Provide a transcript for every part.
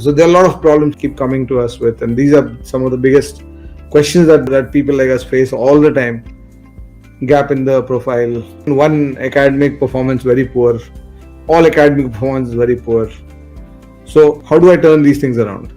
So there are a lot of problems keep coming to us with, and these are some of the biggest questions that people like us face all the time. Gap in the profile, one academic performance very poor, all academic performance is very poor. So how do I turn these things around?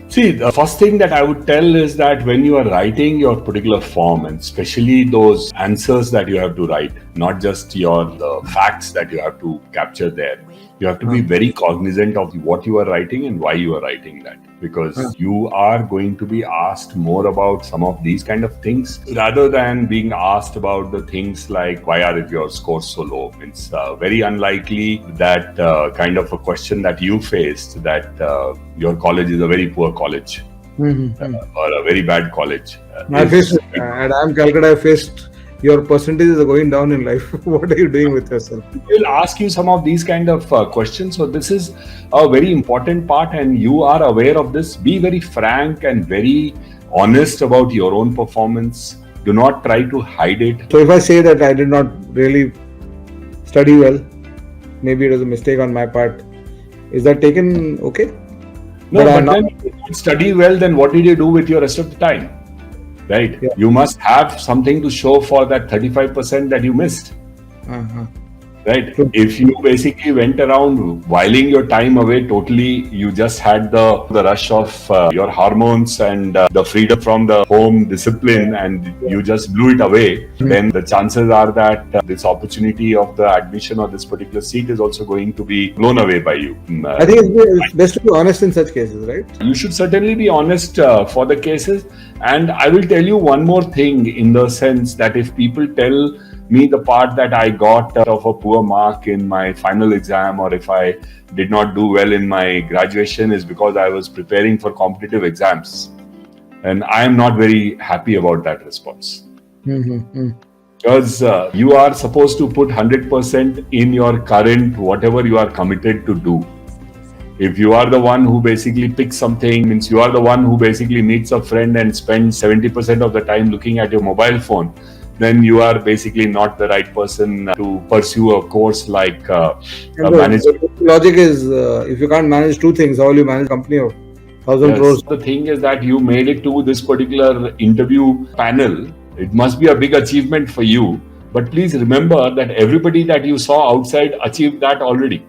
See, the first thing that I would tell is that when you are writing your particular form, and especially those answers that you have to write, not just the facts that you have to capture there, you have to be very cognizant of what you are writing and why you are writing that. Because you are going to be asked more about some of these kind of things rather than being asked about the things like why are your scores so low. It's very unlikely that kind of a question that you faced, that your college is a very poor college or a very bad college. I faced it. At IIM Calcutta, I faced your percentages are going down in life. What are you doing with yourself? We'll ask you some of these kind of questions. So this is a very important part, and you are aware of this. Be very frank and very honest about your own performance. Do not try to hide it. So if I say that I did not really study well, maybe it was a mistake on my part, is that taken okay? No, but then if you did study well, then what did you do with your rest of the time? Right? Yeah. You must have something to show for that 35% that you missed. Right? True. If you basically went around whiling your time away totally, you just had the rush of your hormones and the freedom from the home discipline, and you just blew it away, then the chances are that this opportunity of the admission of this particular seat is also going to be blown away by you. I think it's best to be honest in such cases, right? You should certainly be honest for the cases. And I will tell you one more thing, in the sense that if people tell me the part that I got of a poor mark in my final exam, or if I did not do well in my graduation, is because I was preparing for competitive exams. And I am not very happy about that response. Because you are supposed to put 100% in your current, whatever you are committed to do. If you are the one who basically picks something, means you are the one who basically meets a friend and spends 70% of the time looking at your mobile phone, then you are basically not the right person to pursue a course like management. The logic is, if you can't manage two things, how will you manage a company of 1,000 crores? The thing is that you made it to this particular interview panel. It must be a big achievement for you. But please remember that everybody that you saw outside achieved that already.